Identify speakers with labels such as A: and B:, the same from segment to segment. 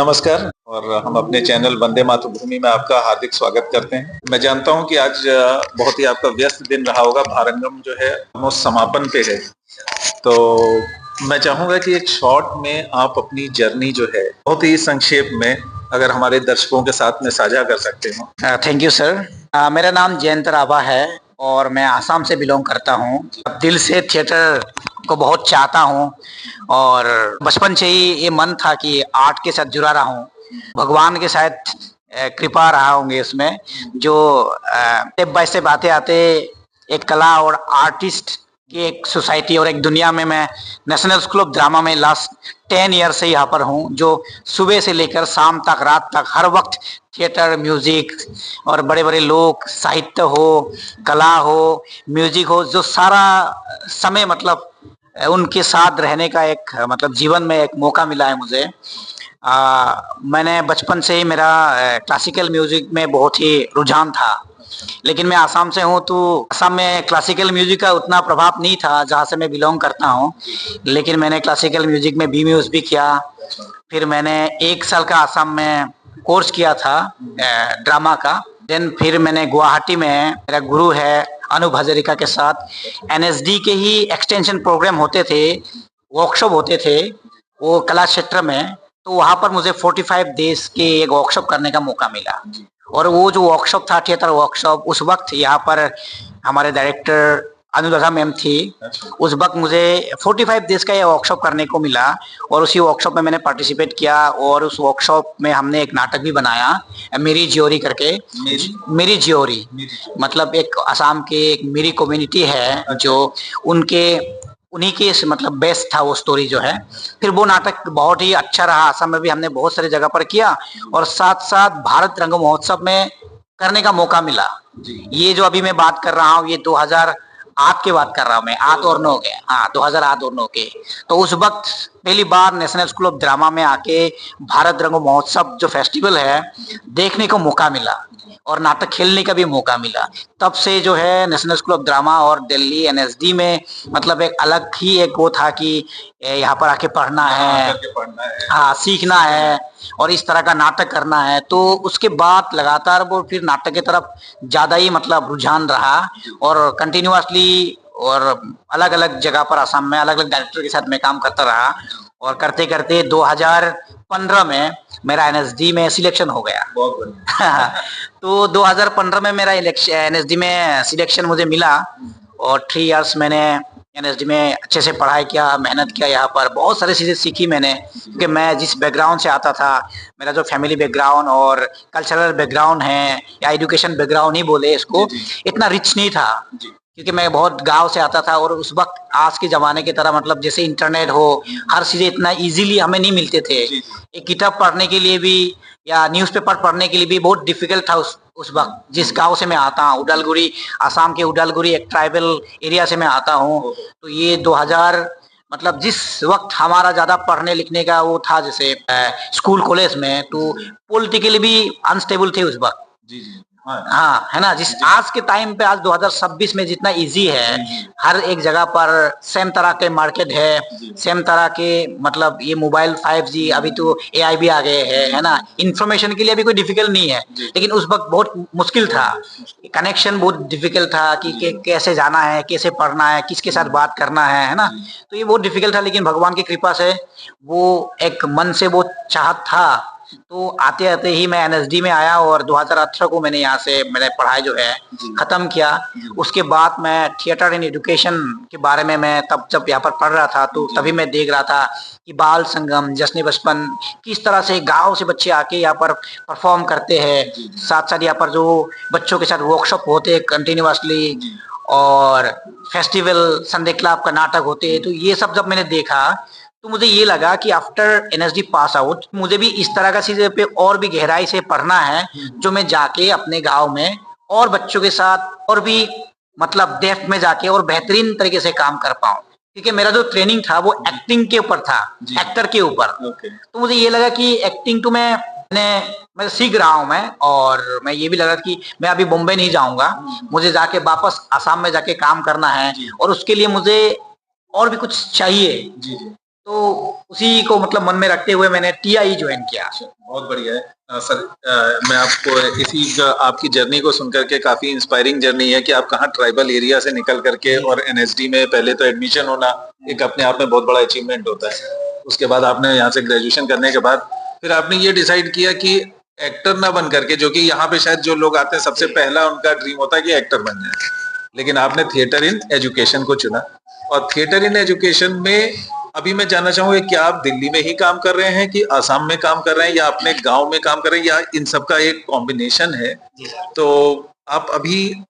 A: नमस्कार और हम अपने चैनल वंदे मातृभूमि में आपका हार्दिक स्वागत करते हैं। मैं जानता हूं कि आज बहुत ही आपका व्यस्त दिन रहा होगा। भारंगम जो है वो समापन पे है, तो मैं चाहूंगा कि एक शॉर्ट में आप अपनी जर्नी जो है बहुत ही संक्षेप में अगर हमारे दर्शकों के साथ में साझा कर सकते हो।
B: Thank you sir. मेरा नाम जयंत राभा है और मैं आसाम से बिलोंग करता हूँ। दिल से थिएटर को बहुत चाहता हूँ और बचपन से ही ये मन था कि आर्ट के साथ जुड़ा रहा हूँ। भगवान के शायद कृपा रहा होंगे उसमें, जो स्टेप बाय स्टेप आते आते एक कला और आर्टिस्ट की एक सोसाइटी और एक दुनिया में मैं नेशनल स्कूल ऑफ ड्रामा में लास्ट 10 ईयर से यहाँ पर हूँ, जो सुबह से लेकर शाम तक रात तक हर वक्त थिएटर, म्यूजिक और बड़े बड़े लोग, साहित्य हो, कला हो, म्यूजिक हो, जो सारा समय मतलब उनके साथ रहने का एक मतलब जीवन में एक मौका मिला है मुझे। मैंने बचपन से ही मेरा क्लासिकल म्यूजिक में बहुत ही रुझान था, लेकिन मैं आसाम से हूँ तो आसाम में क्लासिकल म्यूजिक का उतना प्रभाव नहीं था जहाँ से मैं बिलोंग करता हूँ। लेकिन मैंने क्लासिकल म्यूजिक में बी म्यूज भी किया। फिर मैंने 1 साल का आसाम में कोर्स किया था ड्रामा का। देन फिर मैंने गुवाहाटी में, मेरा गुरु है अनुभव हजारिका के साथ एनएसडी के ही एक्सटेंशन प्रोग्राम होते थे, वर्कशॉप होते थे वो कला क्षेत्र में। तो वहाँ पर मुझे 45 डेज के एक वर्कशॉप करने का मौका मिला और वो जो वर्कशॉप था थिएटर वर्कशॉप, उस वक्त यहाँ पर हमारे डायरेक्टर अनुराधा मैम थी। उस वक्त मुझे 45 डेज का ये वर्कशॉप करने को मिला और उसी वर्कशॉप में मैंने पार्टिसिपेट किया और उस वर्कशॉप में हमने एक नाटक भी बनाया, मेरी जियोरी करके। मेरी जियोरी मतलब एक असम के एक मेरी कम्युनिटी है जो उनके उन्हीं के मतलब बेस्ट था वो स्टोरी जो है। फिर वो नाटक बहुत ही अच्छा रहा। असम में भी हमने बहुत सारी जगह पर किया और साथ साथ भारत रंग महोत्सव में करने का मौका मिला। ये जो अभी मैं बात कर रहा हूँ ये 2008 की बात कर रहा हूँ मैं, 8 और 9 के, हाँ 2008 और 9 के। तो उस वक्त पहली बार नेशनल स्कूल ऑफ ड्रामा में आके भारत रंग महोत्सव जो फेस्टिवल है देखने को मौका मिला और नाटक खेलने का भी मौका मिला। तब से जो है नेशनल स्कूल ऑफ ड्रामा और दिल्ली एनएसडी में मतलब एक अलग ही एक वो था कि यहाँ पर आके पढ़ना है, हाँ सीखना है और इस तरह का नाटक करना है। तो उसके बाद लगातार वो फिर नाटक की तरफ ज्यादा ही मतलब रुझान रहा और कंटिन्यूअसली और अलग अलग जगह पर असम में अलग अलग डायरेक्टर के साथ मैं काम करता रहा और करते करते 2015 में मेरा एनएसडी में सिलेक्शन हो गया।
A: बहुत बढ़िया।
B: तो 2015 में मेरा एनएसडी में सिलेक्शन मुझे मिला और 3 इयर्स मैंने एनएसडी में अच्छे से पढ़ाई किया, मेहनत किया। यहाँ पर बहुत सारी चीज़ें सीखी मैंने, क्योंकि मैं जिस बैकग्राउंड से आता था, मेरा जो फैमिली बैकग्राउंड और कल्चरल बैकग्राउंड है या एजुकेशन बैकग्राउंड ही बोले इसको, इतना रिच नहीं था क्योंकि मैं बहुत गांव से आता था और उस वक्त आज के जमाने की तरह मतलब जैसे इंटरनेट हो, हर चीजें इतना इजीली हमें नहीं मिलते थे। एक किताब पढ़ने के लिए भी या न्यूज़पेपर पढ़ने के लिए भी बहुत डिफिकल्ट था उस वक्त। जिस गांव से मैं आता हूँ उडलगुरी, आसाम के उडलगुरी एक ट्राइबल एरिया से मैं आता हूँ। तो ये 2000 मतलब जिस वक्त हमारा ज्यादा पढ़ने लिखने का वो था जैसे स्कूल कॉलेज में, तो पॉलिटिकली भी अनस्टेबल थे उस वक्त। हाँ है ना, जिस आज के टाइम पे आज 2026 में जितना इजी है, हर एक जगह पर सेम तरह के मार्केट है, सेम तरह के मतलब ये मोबाइल 5G, अभी तो AI भी आ गए हैं, है ना। इन्फॉर्मेशन के लिए अभी कोई डिफिकल्ट नहीं है, लेकिन उस वक्त बहुत मुश्किल था, कनेक्शन बहुत डिफिकल्ट था कि कैसे जाना है, कैसे पढ़ना है, किसके साथ बात करना है ना। तो ये बहुत डिफिकल्ट था, लेकिन भगवान की कृपा से वो एक मन से वो चाहत था। तो आते आते ही मैं एनएसडी में आया और 2018 को मैंने यहाँ से मैंने पढ़ाई जो है खत्म किया। उसके बाद मैं थिएटर इन एजुकेशन के बारे में मैं तब जब यहाँ पर पढ़ रहा था तो तभी मैं देख रहा था कि बाल संगम, जश्न बचपन किस तरह से गांव से बच्चे आके यहाँ पर परफॉर्म करते हैं। साथ साथ यहाँ पर जो बच्चों के साथ वर्कशॉप होते हैं कंटिन्यूअसली और फेस्टिवल संडे क्लब का नाटक होते हैं। तो ये सब जब मैंने देखा तो मुझे ये लगा कि आफ्टर एनएसडी पास आउट मुझे भी इस तरह का चीजें पे और भी गहराई से पढ़ना है, जो मैं जाके अपने गांव में और बच्चों के साथ और भी मतलब डेप्थ में जाके और बेहतरीन तरीके से काम कर पाऊं। क्योंकि मेरा जो ट्रेनिंग था वो एक्टिंग के ऊपर था, एक्टर के ऊपर। तो मुझे ये लगा कि एक्टिंग तो मैं सीख रहा हूं मैं, और मैं ये भी लगा कि मैं अभी बॉम्बे नहीं जाऊंगा, मुझे जाके वापस आसाम में जाके काम करना है और उसके लिए मुझे और भी कुछ चाहिए। तो उसी को मतलब मन में रखते हुए मैंने टीआई ज्वाइन किया।
A: बहुत बढ़िया है। सर, मैं आपको आपकी जर्नी को सुनकर के काफी इंस्पायरिंग जर्नी है कि आप कहाँ ट्राइबल एरिया से निकल करके और एनएसडी में पहले तो एडमिशन होना एक अपने आप में बहुत बड़ा अचीवमेंट होता है। उसके बाद आपने यहाँ से ग्रेजुएशन करने के बाद फिर आपने ये डिसाइड किया कि एक्टर ना बन करके, जो कि यहाँ पे शायद जो लोग आते हैं सबसे पहला उनका ड्रीम होता है कि एक्टर बन जाए, लेकिन आपने थिएटर इन एजुकेशन को चुना। और थिएटर इन एजुकेशन में अभी मैं जानना चाहूंगा, क्या आप दिल्ली में ही काम कर रहे हैं कि आसाम में काम कर रहे हैं या अपने गांव में काम कर रहे हैं या इन सब का एक कॉम्बिनेशन है? तो आप अभी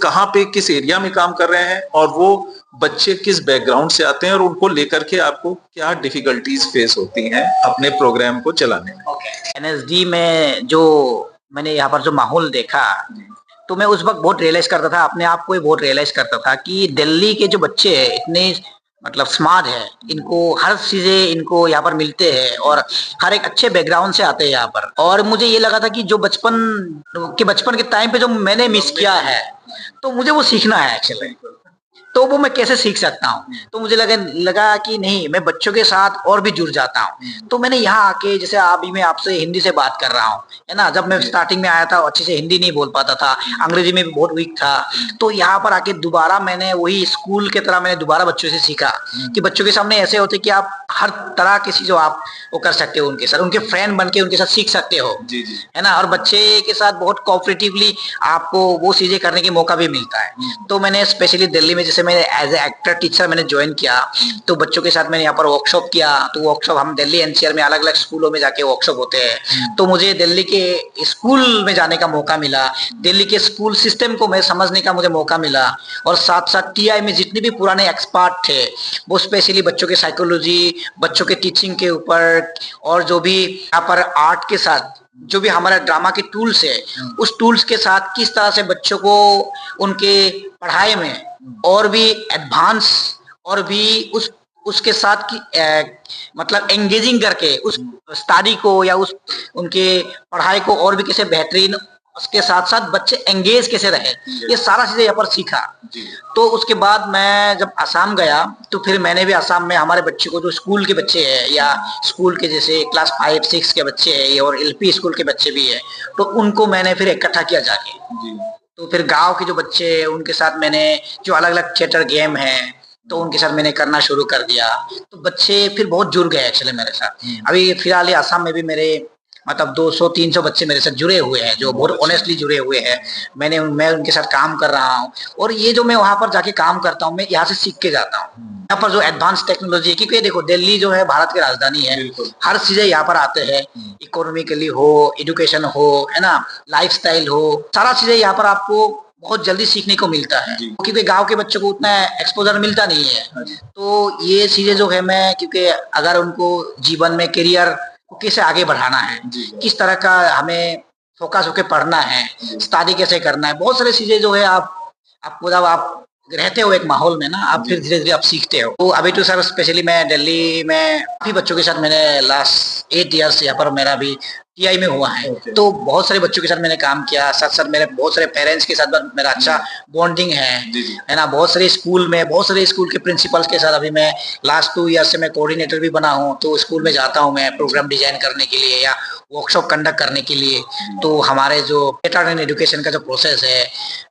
A: कहाँ पे किस एरिया में काम कर रहे हैं और वो बच्चे किस बैकग्राउंड से आते हैं और उनको लेकर के आपको क्या डिफिकल्टीज फेस होती हैं अपने प्रोग्राम को चलाने में?
B: एनएसडी में जो मैंने यहाँ पर जो माहौल देखा, तो मैं उस वक्त बहुत रियलाइज करता था, अपने आप को ही बहुत रियलाइज करता था कि दिल्ली के जो बच्चे हैं इतने मतलब स्मार्ट है, इनको हर चीजें इनको यहाँ पर मिलते हैं और हर एक अच्छे बैकग्राउंड से आते हैं यहाँ पर। और मुझे ये लगा था कि जो बचपन के टाइम पे जो मैंने मिस किया है, तो मुझे वो सीखना है एक्चुअली। तो वो मैं कैसे सीख सकता हूँ, तो मुझे लगा कि नहीं, मैं बच्चों के साथ और भी जुड़ जाता हूँ। तो मैंने यहाँ आके, जैसे अभी मैं आपसे हिंदी से बात कर रहा हूँ, है ना, जब मैं स्टार्टिंग में आया था अच्छे से हिंदी नहीं बोल पाता था, अंग्रेजी में भी बहुत वीक था। तो यहाँ पर आके दोबारा मैंने वही स्कूल के तरह मैंने दोबारा बच्चों से सीखा कि बच्चों के सामने ऐसे होते कि आप हर तरह की चीजों आप वो कर सकते हो, उनके साथ उनके फ्रेंड बन के उनके साथ सीख सकते हो, है ना। और बच्चे के साथ बहुत कोऑपरेटिवली आपको वो चीजें करने के मौका भी मिलता है। तो मैंने स्पेशली दिल्ली में, जैसे मैंने एज ए एक्टर टीचर मैंने ज्वाइन किया, तो बच्चों के साथ मैंने यहाँ पर वर्कशॉप किया। तो वर्कशॉप हम दिल्ली एनसीआर में अलग अलग स्कूलों में जाके वर्कशॉप होते हैं, तो मुझे दिल्ली के स्कूल में जाने का मौका मिला, दिल्ली के स्कूल सिस्टम को मैं समझने का मुझे मौका मिला। और साथ साथ टीआई में जितने भी पुराने एक्सपर्ट थे, वो स्पेशली बच्चों के साइकोलॉजी, बच्चों के टीचिंग के ऊपर, और जो भी यहाँ पर आर्ट के साथ जो भी हमारा ड्रामा के टूल्स है, उस टूल्स के साथ किस तरह से बच्चों को उनके पढ़ाई में और भी एडवांस और भी उसके साथ की मतलब एंगेजिंग करके उस स्टडी को या उस उनके पढ़ाई को और भी कैसे बेहतरीन, उसके साथ साथ बच्चे एंगेज कैसे रहे, ये सारा चीजें यहाँ पर सीखा। तो उसके बाद मैं जब आसाम गया, तो फिर मैंने भी आसाम में हमारे बच्चे को, जो स्कूल के बच्चे हैं या स्कूल के जैसे क्लास 5-6 के बच्चे हैं और एलपी स्कूल के बच्चे भी है, तो उनको मैंने फिर इकट्ठा किया जाके। तो फिर गांव के जो बच्चे हैं उनके साथ मैंने जो अलग अलग थिएटर गेम है, तो उनके साथ मैंने करना शुरू कर दिया। तो बच्चे फिर बहुत जुड़ गए एक्चुअली मेरे साथ। अभी फिलहाल आसाम में भी मेरे मतलब 200-300 बच्चे मेरे साथ जुड़े हुए हैं, जो बहुत ऑनेस्टली जुड़े हुए हैं। मैं उनके साथ काम कर रहा हूँ, और ये जो मैं वहां पर जाके काम करता हूँ, मैं यहाँ से सीख के जाता हूँ। यहाँ पर जो एडवांस टेक्नोलॉजी है, क्योंकि देखो दिल्ली जो है भारत की राजधानी है, हर चीजें यहाँ पर आते हैं, इकोनॉमिकली हो, एजुकेशन हो, है ना, लाइफस्टाइल हो, सारा चीजें यहाँ पर आपको बहुत जल्दी सीखने को मिलता है, क्योंकि गांव के बच्चों को उतना एक्सपोजर मिलता नहीं है। तो ये चीजें जो है, मैं क्योंकि अगर उनको जीवन में करियर को कैसे आगे बढ़ाना है, किस तरह का हमें फोकस होकर पढ़ना है, स्टडी कैसे करना है, बहुत सारी चीजें जो है आप रहते हो एक माहौल में ना, आप फिर धीरे धीरे आप सीखते हो। तो अभी तो सर स्पेशली मैं दिल्ली में काफी बच्चों के साथ मैंने लास्ट 8 ईयर्स यहाँ पर मेरा भी टीआई में हुआ है। तो बहुत सारे बच्चों के साथ मैंने काम किया, साथ साथ मेरे बहुत सारे पेरेंट्स के साथ मेरा अच्छा बॉन्डिंग है ना। बहुत सारे स्कूल के प्रिंसिपल्स के साथ अभी मैं लास्ट 2 ईयर से मैं कोऑर्डिनेटर भी बना हूँ। तो स्कूल में जाता हूँ मैं प्रोग्राम डिजाइन करने के लिए या वर्कशॉप कंडक्ट करने के लिए। तो हमारे जो थिएटर एंड एजुकेशन का जो प्रोसेस है,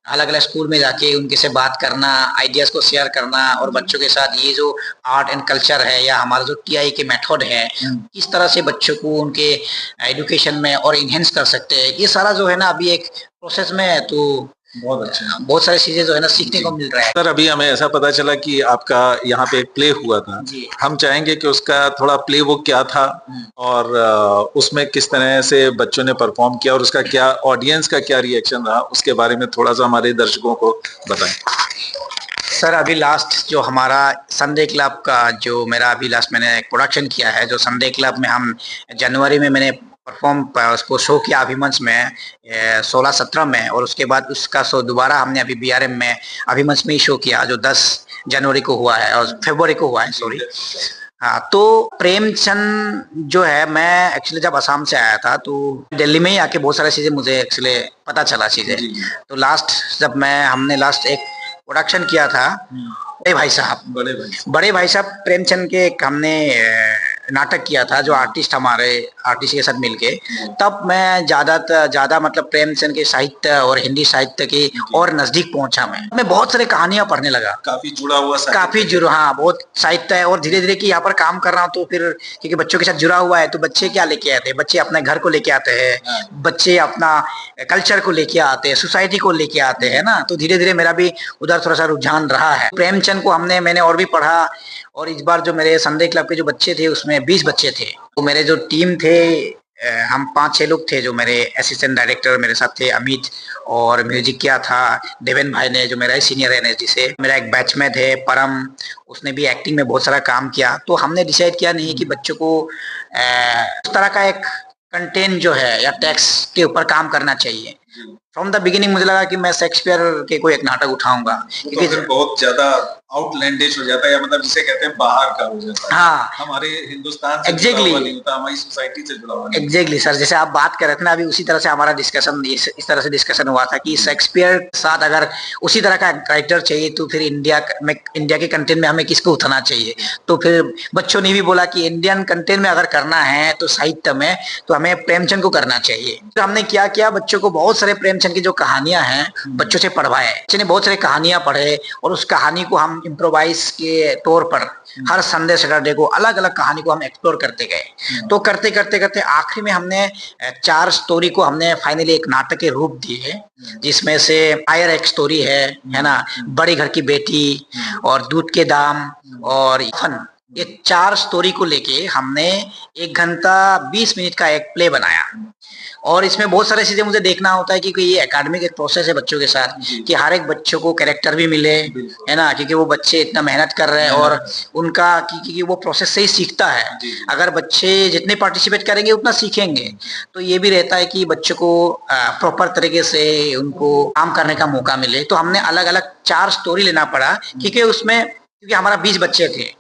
B: अलग अलग स्कूल में जाके उनके से बात करना, आइडियाज को शेयर करना, और बच्चों के साथ ये जो आर्ट एंड कल्चर है या हमारा जो टीआई के मेथड है, किस तरह से बच्चों को उनके एजुकेशन में और इनहेंस कर सकते हैं, ये सारा जो है ना अभी एक प्रोसेस में है। तो बहुत अच्छा, बहुत सारी चीजें जो है ना सीखने को मिल रहा है।
A: सर, अभी हमें ऐसा पता चला कि आपका यहाँ पे एक प्ले हुआ था। हम चाहेंगे कि उसका थोड़ा प्ले वो क्या था और उसमें किस तरह से बच्चों ने परफॉर्म किया और उसका क्या ऑडियंस का क्या रिएक्शन रहा, उसके बारे में थोड़ा सा हमारे दर्शकों को बताएं।
B: सर, अभी लास्ट जो हमारा संडे क्लब का जो मेरा अभी लास्ट मैंने एक प्रोडक्शन किया है, जो संडे क्लब में हम जनवरी में मैंने परफॉर्म उसको शो किया अभिमंच में 16-17 में, और उसके बाद उसका शो दोबारा हमने अभी बीआरएम में अभिमंच में ही शो किया, जो 10 जनवरी को हुआ है और फरवरी को हुआ है, सॉरी। हाँ, तो प्रेमचंद जो है, मैं एक्चुअली जब असम से आया था तो दिल्ली में ही आके बहुत सारी चीजें मुझे एक्चुअली पता चला चीजें। तो लास्ट जब हमने लास्ट एक प्रोडक्शन किया था,
A: बड़े भाई
B: बड़े भाई साहब प्रेमचंद के एक हमने नाटक किया था, जो आर्टिस्ट हमारे आर्टिस्ट के साथ मिलके। तब मैं ज्यादा मतलब प्रेमचंद के साहित्य और हिंदी साहित्य के और नजदीक पहुंचा। मैं बहुत सारे कहानियां पढ़ने लगा,
A: काफी जुड़ा हुआ
B: काफी जुड़ा, हाँ बहुत साहित्य है। और धीरे धीरे कि यहाँ पर काम कर रहा हूँ तो फिर क्योंकि बच्चों के साथ जुड़ा हुआ है, तो बच्चे क्या लेके आते हैं, बच्चे अपने घर को लेके आते हैं, बच्चे अपना कल्चर को लेके आते हैं, सोसाइटी को लेके आते हैं ना। तो धीरे धीरे मेरा भी उधर थोड़ा सा रुझान रहा है। प्रेमचंद को मैंने और भी पढ़ा। और इस बार जो मेरे संडे क्लब के जो बच्चे थे उसमें 20 बच्चे थे। तो मेरे जो टीम थे, हम 5-6 लोग थे। जो मेरे असिस्टेंट डायरेक्टर मेरे साथ थे अमित, और म्यूजिक किया था देवेन भाई ने, जो मेरा सीनियर एनएसडी से। मेरा एक बैचमेट है परम, उसने भी एक्टिंग में बहुत सारा काम किया। तो हमने डिसाइड किया नहीं कि बच्चों को उस तरह का एक कंटेंट जो है या टेक्स्ट के ऊपर काम करना चाहिए। फ्रॉम द बिगिनिंग मुझे लगा कि मैं शेक्सपियर के कोई एक नाटक उठाऊंगा,
A: क्योंकि तो बहुत ज्यादा आउटलैंडिश हो जाता है, या मतलब जिसे कहते हैं बाहर का हो जाता है।
B: हाँ,
A: हमारे हिंदुस्तान से जुड़ा हुआ नहीं होता, हमारी सोसाइटी से जुड़ा हुआ नहीं।
B: एग्जैक्टली सर, जैसे आप बात कर रहे थे ना अभी, उसी तरह से हमारा डिस्कशन इस तरह से डिस्कशन हुआ था कि शेक्सपियर के साथ अगर उसी तरह का कैरेक्टर चाहिए तो फिर इंडिया के कंटेंट में हमें किसको उठाना चाहिए। तो फिर बच्चों ने भी बोला कि इंडियन कंटेंट में अगर करना है तो साहित्य में, तो हमें प्रेमचंद को करना चाहिए। तो हमने क्या किया, बच्चों को बहुत सारे प्रेमचंद की जो कहानियां हैं बच्चों से पढ़वाए। बच्चे ने बहुत सारी कहानियां पढ़े, और उस कहानी को हम इम्प्रोवाइज के तौर पर हर संडे सैटरडे को अलग अलग कहानी को हम एक्सप्लोर करते गए। तो करते करते करते आखिरी में हमने 4 स्टोरी को हमने फाइनली एक नाटक के रूप दिए, जिसमें से आयर एक स्टोरी है ना, बड़ी घर की बेटी, और दूध के दाम, और फन। ये 4 स्टोरी को लेके हमने 1 घंटा 20 मिनट का एक प्ले बनाया। और इसमें बहुत सारी चीजें मुझे देखना होता है, क्योंकि ये एकेडमिक एक प्रोसेस है बच्चों के साथ, कि हर एक बच्चों को कैरेक्टर भी मिले, है ना, क्योंकि वो बच्चे इतना मेहनत कर रहे हैं। और उनका क्योंकि वो प्रोसेस से ही सीखता है। अगर बच्चे जितने पार्टिसिपेट करेंगे उतना सीखेंगे। तो ये भी रहता है कि बच्चों को प्रॉपर तरीके से उनको काम करने का मौका मिले। तो हमने अलग अलग 4 स्टोरी लेना पड़ा, क्योंकि हमारा 20 बच्चे थे।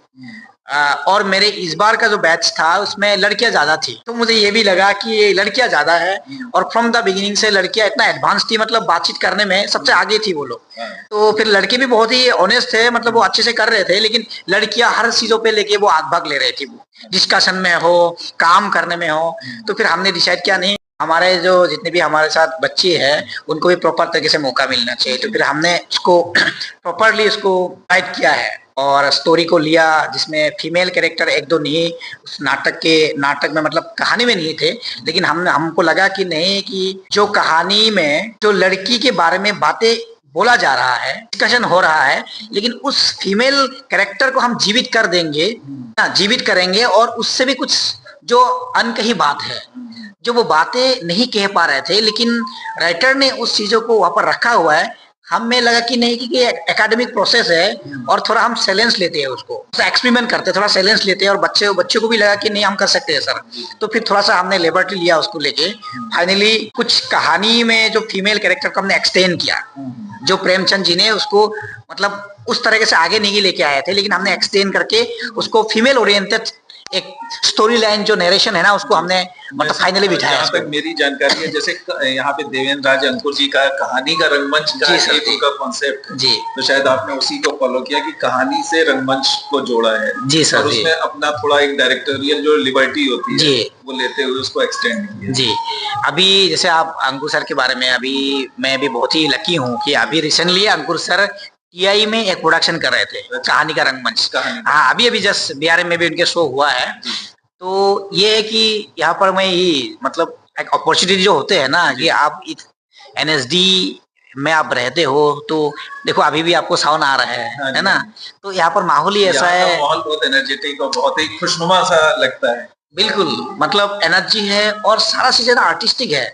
B: और मेरे इस बार का जो बैच था उसमें लड़कियां ज्यादा थी। तो मुझे ये भी लगा कि ये लड़कियां ज्यादा है, और फ्रॉम द बिगिनिंग से लड़कियां इतना एडवांस थी, मतलब बातचीत करने में सबसे आगे थी वो लोग। तो फिर लड़के भी बहुत ही ऑनेस्ट थे, मतलब वो अच्छे से कर रहे थे। लेकिन लड़कियां हर चीजों पे लेके वो आग भाग ले रही थी, वो डिस्कशन में हो, काम करने में हो। तो फिर हमने डिसाइड किया नहीं, हमारे जो जितने भी हमारे साथ बच्चे हैं उनको भी प्रॉपर तरीके से मौका मिलना चाहिए। तो फिर हमने इसको प्रॉपरली इसको गाइड किया है, और स्टोरी को लिया, जिसमें फीमेल कैरेक्टर 1-2 नहीं उस नाटक में मतलब कहानी में नहीं थे। लेकिन हमको लगा कि नहीं, कि जो कहानी में जो लड़की के बारे में बातें बोला जा रहा है, डिस्कशन हो रहा है, लेकिन उस फीमेल कैरेक्टर को हम जीवित कर देंगे, जीवित करेंगे, और उससे भी कुछ जो अनकही बात है, जो वो बातें नहीं कह पा रहे थे, लेकिन राइटर ने उस चीजों को वहां पर रखा हुआ है। हमें लगा कि नहीं, कि एकेडमिक प्रोसेस है, और थोड़ा हम साइलेंस लेते हैं, उसको एक्सपेरिमेंट करते हैं, थोड़ा साइलेंस लेते हैं, और बच्चों को भी लगा कि नहीं हम कर सकते हैं सर। तो फिर थोड़ा सा हमने लिबर्टी लिया उसको लेके। फाइनली कुछ कहानी में जो फीमेल कैरेक्टर को हमने एक्सटेंड किया, जो प्रेमचंद जी ने उसको मतलब उस तरीके से आगे नहीं लेके आए थे, लेकिन हमने एक्सटेंड करके उसको फीमेल ओरिएंटेड एक स्टोरी लाइन जो नरेशन है ना, उसको हमने मतलब फाइनली बिठाया।
A: जहाँ तक मेरी जानकारी है, जैसे यहाँ पे देवेंद्र राज अंकुर जी का कहानी का रंगमंच का एक उनका कॉन्सेप्ट है जी, तो शायद आपने उसी को फॉलो किया कि कहानी से रंगमंच को जोड़ा है जी सर। और उसमें अपना थोड़ा एक डायरेक्टोरियल जो लिबर्टी होती है जी, वो लेते हुए उसको एक्सटेंड किया जी।
B: अभी जैसे आप अंकुर सर के बारे में, अभी मैं भी बहुत ही लकी हूँ कि अभी रिसेंटली अंकुर सर टीआई में एक प्रोडक्शन कर रहे थे, कहानी का रंगमंच। हाँ, अभी जस्ट बीआरएम में भी उनके शो हुआ है। तो ये है कि यहाँ पर मैं ही मतलब एक अपॉर्चुनिटी जो होते हैं ना, कि आप एनएसडी में आप रहते हो, तो देखो अभी भी आपको साउंड आ रहा है ना। तो यहाँ पर माहौल ही ऐसा है,
A: माहौल बहुत एनर्जेटिक और बहुत ही खुशनुमा सा लगता है।
B: बिल्कुल, मतलब एनर्जी है, और सारा चीजें आर्टिस्टिक है।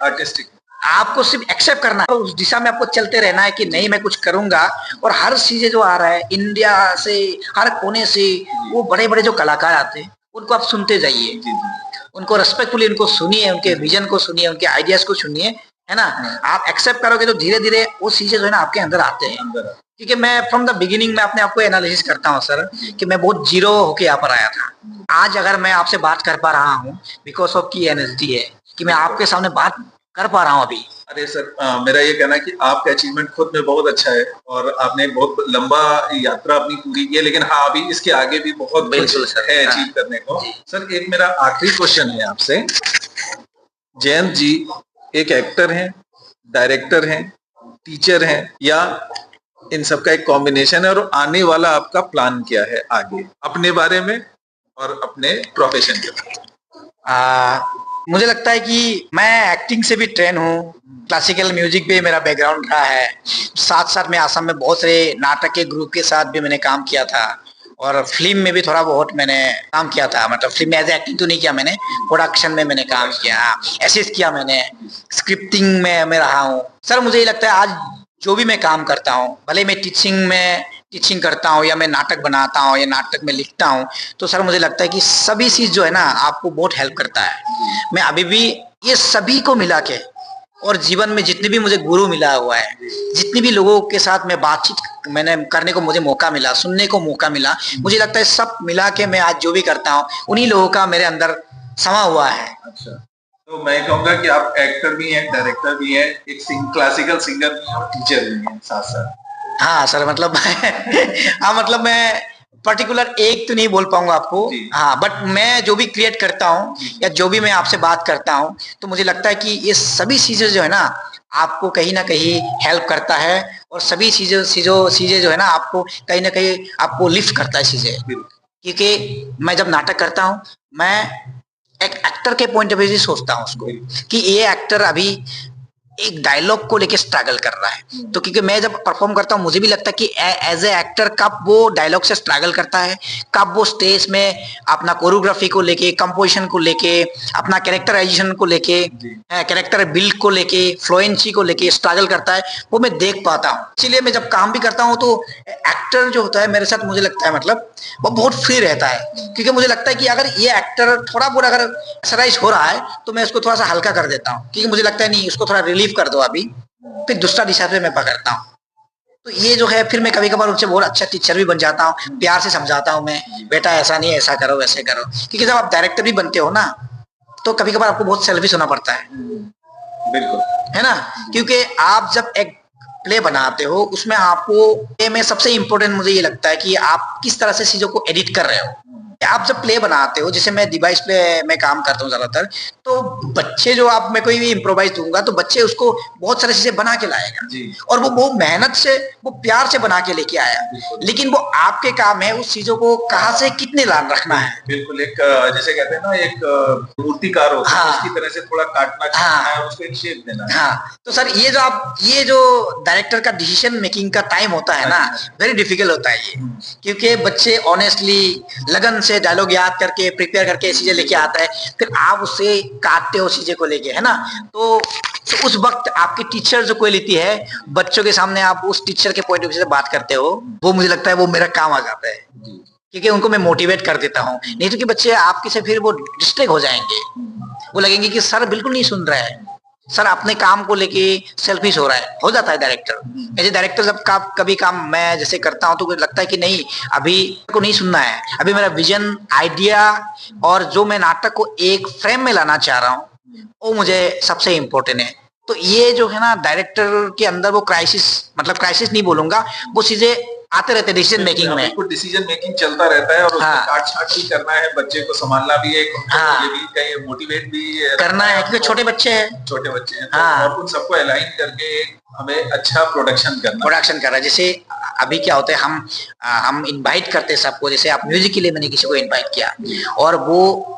B: आपको सिर्फ एक्सेप्ट करना है, उस दिशा में आपको चलते रहना है कि नहीं मैं कुछ करूंगा। और हर चीजें जो आ रहा है इंडिया से, हर कोने से, वो बड़े बड़े जो कलाकार आते हैं उनको आप सुनते जाइए, उनको रेस्पेक्टफुली उनको सुनिए, उनके विजन को सुनिए, उनके आइडियाज को सुनिए, है ना। आप एक्सेप्ट करोगे तो धीरे धीरे वो चीजें जो है ना आपके अंदर आते हैं। क्योंकि मैं फ्रॉम द बिगिनिंग में अपने आपको एनालिसिस करता हूँ सर, कि मैं बहुत जीरो होके यहाँ पर आया था। आज अगर मैं आपसे बात कर पा रहा हूँ बिकॉज ऑफ की एनएसडी है, कि मैं आपके सामने बात कर पा रहा हूँ अभी।
A: अरे सर, मेरा ये कहना है कि आपका अचीवमेंट खुद में बहुत अच्छा है और आपने बहुत लंबा यात्रा अपनी पूरी की है, लेकिन हाँ, अभी इसके आगे भी बहुत
B: बिल्कुल
A: कुछ
B: सर,
A: है
B: हाँ।
A: अचीव करने को। सर, एक मेरा आखिरी क्वेश्चन है आपसे। जयंत जी एक एक्टर हैं, डायरेक्टर हैं, टीचर हैं, या इन सब का एक कॉम्बिनेशन है, और आने वाला आपका प्लान क्या है आगे अपने बारे में और अपने प्रोफेशन के बारे में?
B: मुझे लगता है कि मैं एक्टिंग से भी ट्रेन हूँ, क्लासिकल म्यूजिक पे मेरा बैकग्राउंड रहा है। साथ-साथ में आसाम में बहुत सारे नाटक के ग्रुप के साथ भी मैंने काम किया था और फ़िल्म में भी थोड़ा बहुत मैंने काम किया था। मतलब फ़िल्म में एज़ एक्टिंग तो नहीं किया मैंने, प्रोडक्शन में मैंने काम किया, असिस्ट किया मैंने, स्क्रिप्टिंग में मैं रहा हूँ। सर मुझे ये लगता है आज जो भी मैं काम करता हूँ, भले मैं टीचिंग करता हूँ या मैं नाटक बनाता हूँ या नाटक में लिखता हूँ, तो सर मुझे लगता है कि सभी चीज़ जो है ना आपको बहुत हेल्प करता है। मैं अभी भी ये सभी को मिला के और जीवन में जितने भी मुझे गुरु मिला हुआ है, जितने भी लोगों के साथ मैं बातचीत मैंने करने को मुझे मौका मिला, सुनने को मौका मिला, मुझे लगता है सब मिला के मैं आज जो भी करता हूँ, उन्हीं लोगों का मेरे अंदर समा हुआ है।
A: अच्छा, तो मैं कहूँगा कि आप एक्टर भी हैं, डायरेक्टर भी हैं, एक क्लासिकल सिंगर भी हैं और टीचर भी हैं साथ-साथ।
B: हाँ सर, मतलब हाँ मतलब मैं पर्टिकुलर एक तो नहीं बोल पाऊंगा आपको। हाँ, बट मैं जो भी क्रिएट करता हूँ या जो भी मैं आपसे बात करता हूँ, तो मुझे लगता है कि ये सभी चीजें जो है ना आपको कहीं ना कहीं हेल्प करता है और सभी चीजें जो है ना आपको कहीं ना कहीं आपको लिफ्ट करता है चीजें। क्योंकि मैं जब नाटक करता हूँ, मैं एक एक्टर के पॉइंट ऑफ व्यू से सोचता हूँ उसको कि ये एक्टर अभी एक डायलॉग को लेके स्ट्रगल कर रहा है। तो क्योंकि मैं जब परफॉर्म करता हूँ मुझे भी लगता है कि एज ए एक्टर कब वो डायलॉग से स्ट्रगल करता है, कब वो स्टेज में अपना कोरियोग्राफी को लेके, कंपोजिशन को लेके, अपना कैरेक्टराइजेशन को लेके, कैरेक्टर बिल्ड को लेके, फ्लुएंसी को लेके स्ट्रगल करता है, वो मैं देख पाता हूँ। इसीलिए मैं जब काम भी करता हूँ तो एक्टर जो होता है मेरे साथ मुझे लगता है मतलब वो बहुत फ्री रहता है। क्योंकि मुझे लगता है कि अगर ये एक्टर थोड़ा बहुत अगर प्रेशराइज हो रहा है तो मैं उसको थोड़ा सा हल्का कर देता हूँ, क्योंकि मुझे लगता है नहीं उसको थोड़ा रिलीफ कर दो अभी, फिर दूसरा दिशा पे मैं पकड़ता हूँ। तो ये जो है फिर मैं कभी कभार उनसे बहुत अच्छा टीचर भी बन जाता हूँ, प्यार से समझाता हूँ मैं, बेटा ऐसा नहीं ऐसा करो वैसे करो। क्योंकि जब आप डायरेक्टर भी बनते हो ना तो कभी कभार आपको बहुत सेल्फिश होना पड़ता है,
A: बिल्कुल,
B: है ना। क्योंकि आप जब एक प्ले बनाते हो उसमें आपको प्ले में सबसे इंपॉर्टेंट मुझे ये लगता है कि आप किस तरह से चीजों को एडिट कर रहे हो। आप जब प्ले बनाते हो, जैसे मैं डिवाइस प्ले में काम करता हूँ ज्यादातर, तो बच्चे जो आप मैं कोई भी इम्प्रोवाइज दूंगा तो बच्चे उसको बहुत सारी चीजें बना के लाएगा और वो बहुत मेहनत से वो प्यार से बना के लेके आया। लेकिन वो आपके काम है उस चीजों को कहाँ से कितने लान रखना है।
A: बिल्कुल, एक जैसे कहते हैं ना एक मूर्तिकार होता है, उसकी तरह से थोड़ा काटना काटना है और उसको एक शेप देना है।
B: हाँ, तो सर ये जो डायरेक्टर का डिसीजन मेकिंग का टाइम होता है ना, वेरी डिफिकल्ट होता है ये। क्योंकि बच्चे ऑनेस्टली लगन से डायलॉग याद करके प्रिपेयर करके चीजें लेके आता है, फिर आप उससे काटते हो चीजें को लेके, है ना। तो उस वक्त आपकी टीचर जो क्वालिटी है बच्चों के सामने आप उस टीचर के पॉइंट ऑफ व्यू से बात करते हो, वो मुझे लगता है वो मेरा काम आ जाता है। क्योंकि उनको मैं मोटिवेट कर देता हूँ, नहीं तो कि बच्चे आपके से फिर वो डिस्ट्रैक्ट हो जाएंगे, वो लगेंगे कि सर बिल्कुल नहीं सुन रहा है, सर अपने काम को लेके सेल्फिश हो जाता है डायरेक्टर। ऐसे डायरेक्टर जब कभी काम मैं जैसे करता हूँ तो मुझे लगता है कि नहीं अभी को नहीं सुनना है, अभी मेरा विजन आइडिया और जो मैं नाटक को एक फ्रेम में लाना चाह रहा हूँ वो मुझे सबसे इम्पोर्टेंट है। तो ये जो है ना डायरेक्टर के अंदर वो क्राइसिस नहीं बोलूंगा, वो चीजें आते रहते डिसीजन मेकिंग में,
A: डिसीजन मेकिंग चलता रहता है और उसको काट छाट भी करना है, बच्चे को संभालना भी है, ये भी कहीं मोटिवेट भी
B: करना है क्योंकि छोटे बच्चे हैं
A: तो और उन सबको अलाइन करके हमें अच्छा प्रोडक्शन करना है।
B: जैसे अभी क्या होता है हम इनवाइट करते हैं सबको, जैसे आप म्यूजिक के लिए मैंने किसी को इनवाइट किया और वो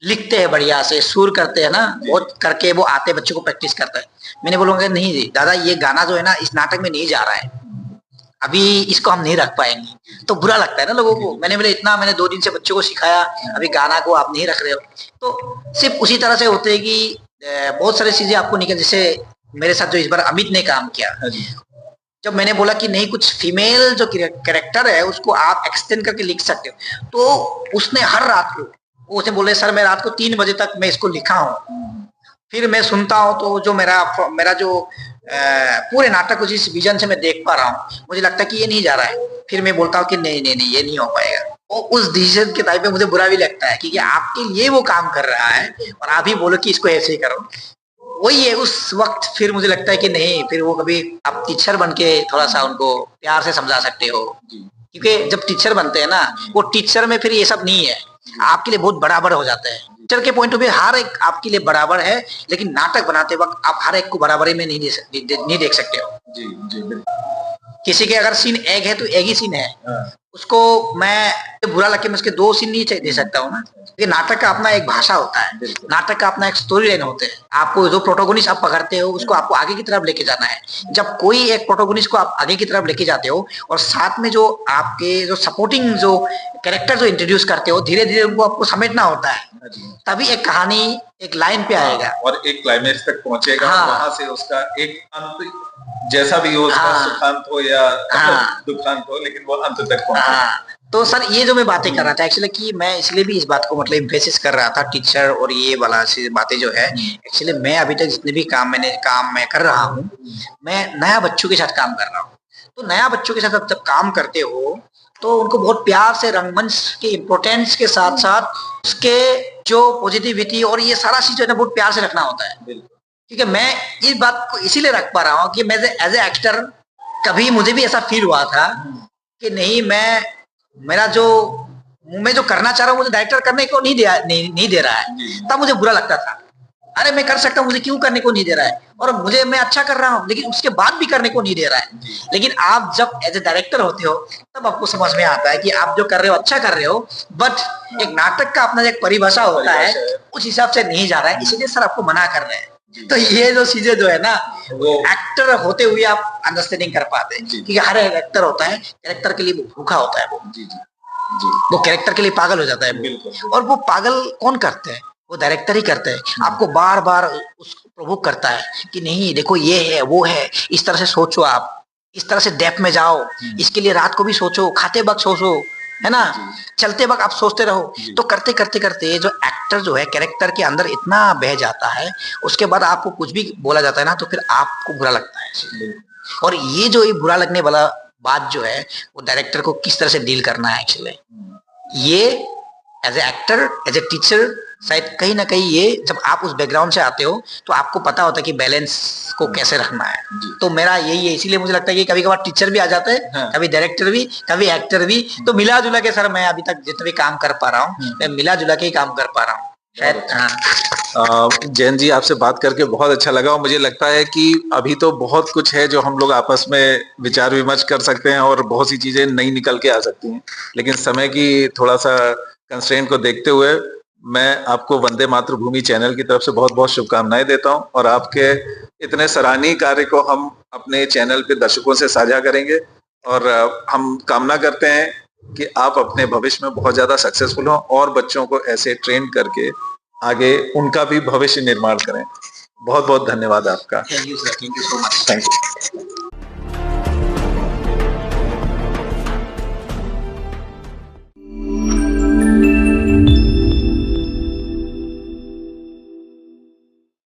B: लिखते हैं बढ़िया से, सुर करते हैं ना, बहुत करके वो आते बच्चों को प्रैक्टिस करता है। मैंने बोलूंगा नहीं जी दादा ये गाना जो है ना इस नाटक में नहीं जा रहा है, अभी इसको हम नहीं रख पाएंगे, तो बुरा लगता है ना लोगों को। मैंने बोले इतना मैंने 2 दिन से बच्चों को सिखाया, अभी गाना को आप नहीं रख रहे हो। तो सिर्फ उसी तरह से होते है कि बहुत सारी चीजें आपको निकल, जैसे मेरे साथ जो इस बार अमित ने काम किया, जब मैंने बोला कि नहीं कुछ फीमेल जो कैरेक्टर है उसको आप एक्सटेंड करके लिख सकते हो, तो उसने हर रात को उसने बोले सर मैं रात को 3 बजे तक मैं इसको लिखा हूँ, फिर मैं सुनता हूँ तो जो मेरा जो पूरे नाटक को जिस विजन से मैं देख पा रहा हूँ मुझे लगता है कि ये नहीं जा रहा है, फिर मैं बोलता हूँ कि नहीं ये नहीं हो पाएगा। और उस डिसीजन के टाइम पे मुझे बुरा भी लगता है क्योंकि आपके लिए वो काम कर रहा है और आप ही बोलो कि इसको ऐसे ही करो, वही है, उस वक्त फिर मुझे लगता है कि नहीं, फिर वो कभी आप टीचर बन के थोड़ा सा उनको प्यार से समझा सकते हो, क्योंकि जब टीचर बनते हैं ना, वो टीचर में फिर ये सब नहीं है, आपके लिए बहुत बराबर हो जाता है। टीचर के पॉइंट ऑफ व्यू हर एक आपके लिए बराबर है, लेकिन नाटक बनाते वक्त आप हर एक को बराबरी में नहीं देख सकते हो।
A: जी जी।
B: किसी के अगर सीन एक है तो एक ही सीन है, उसको मैं बुरा लगे मैं उसके दो सीन नहीं दे सकता हूँ ना, क्योंकि नाटक का अपना एक भाषा होता है, नाटक का अपना एक स्टोरी लाइन होते हैं। आपको जो प्रोटोगोनिस्ट आप पकड़ते हो उसको आपको आगे की तरफ लेके जाना है। जब कोई एक प्रोटोगोनिस्ट को आप आगे की तरफ लेके जाते हो और साथ में जो आपके जो सपोर्टिंग जो कैरेक्टर जो इंट्रोड्यूस करते हो, धीरे धीरे उनको आपको समेटना होता है, तभी एक कहानी एक लाइन पे आएगा
A: और एक क्लाइमेक्स तक पहुंचेगा।
B: हाँ।
A: वहां से उसका एक अंत जैसा भी हो, उसका सुखांत हो या दुखांत हो, लेकिन वो अंत तक पहुंचेगा।
B: तो सर ये जो मैं बातें कर रहा था एक्चुअली, कि मैं इसलिए भी इस बात को मतलब इम्फेसिस कर रहा था टीचर और ये वाला सी बातें जो है, एक्चुअली मैं अभी तक जितने भी काम मैं कर रहा हूँ, मैं नया बच्चों के साथ काम कर रहा हूँ। तो नया बच्चों के साथ जब काम करते हो तो उनको बहुत प्यार से रंगमंच के इम्पोर्टेंस के साथ साथ उसके जो पॉजिटिविटी और ये सारा चीज जो है ना बहुत प्यार से रखना होता है। क्योंकि मैं इस बात को इसीलिए रख पा रहा हूँ कि मैं एज ए एक्टर कभी मुझे भी ऐसा फील हुआ था कि नहीं, मैं जो करना चाह रहा हूँ मुझे डायरेक्टर करने को नहीं दे रहा है। तब मुझे बुरा लगता था, अरे मैं कर सकता हूँ, मुझे क्यों करने को नहीं दे रहा है, और मैं अच्छा कर रहा हूँ लेकिन उसके बाद भी करने को नहीं दे रहा है। लेकिन आप जब एज ए डायरेक्टर होते हो तब आपको समझ में आता है कि आप जो कर रहे हो अच्छा कर रहे हो, बट एक नाटक का अपना एक परिभाषा होता है, उस हिसाब से नहीं जा रहा है, इसीलिए सर आपको मना कर रहे हैं। तो ये जो चीजें जो है ना, वो एक्टर होते हुए आप अंडरस्टैंडिंग कर पाते हैं, क्योंकि हर एक एक्टर होता है, कैरेक्टर के लिए वो भूखा होता है, वो कैरेक्टर के लिए पागल हो जाता है। और वो पागल कौन करते हैं? वो डायरेक्टर ही करते हैं। आपको बार बार उसको प्रोवोक करता है कि नहीं देखो ये है वो है, इस तरह से सोचो, आप इस तरह से डेप्थ में जाओ, इसके लिए रात को भी सोचो, खाते वक्त सोचो, है ना, चलते वक्त आप सोचते रहो। तो करते करते करते जो एक्टर जो है कैरेक्टर के अंदर इतना बह जाता है, उसके बाद आपको कुछ भी बोला जाता है ना तो फिर आपको बुरा लगता है। और ये जो बुरा लगने वाला बात जो है, वो डायरेक्टर को किस तरह से डील करना है एक्चुअली, ये as a actor as a teacher शायद कहीं ना कहीं ये जब आप उस बैकग्राउंड से आते हो तो आपको पता होता है कि बैलेंस को कैसे रखना है। तो मेरा यही है, इसीलिए मुझे लगता है कि कभी कभार टीचर भी आ जाते हैं, हाँ। कभी डायरेक्टर भी, कभी एक्टर भी। तो मिला जुला के सर मैं अभी तक जितना भी काम कर पा रहा हूँ, मैं मिला जुला के ही काम कर पा रहा हूँ शायद। हाँ।
A: जैन जी, आपसे बात करके बहुत अच्छा लगा और मुझे लगता है कि अभी तो बहुत कुछ है जो हम लोग आपस में विचार विमर्श कर सकते हैं और बहुत सी चीजें नई निकल के आ सकती हैं, लेकिन समय की थोड़ा सा कंस्ट्रेंट को देखते हुए मैं आपको वंदे मातृभूमि चैनल की तरफ से बहुत बहुत शुभकामनाएं देता हूं और आपके इतने सराहनीय कार्य को हम अपने चैनल पे दर्शकों से साझा करेंगे और हम कामना करते हैं कि आप अपने भविष्य में बहुत ज्यादा सक्सेसफुल हों और बच्चों को ऐसे ट्रेन करके आगे उनका भी भविष्य निर्माण करें। बहुत बहुत धन्यवाद आपका।
B: Thank you sir, thank you so much.
A: Thank you.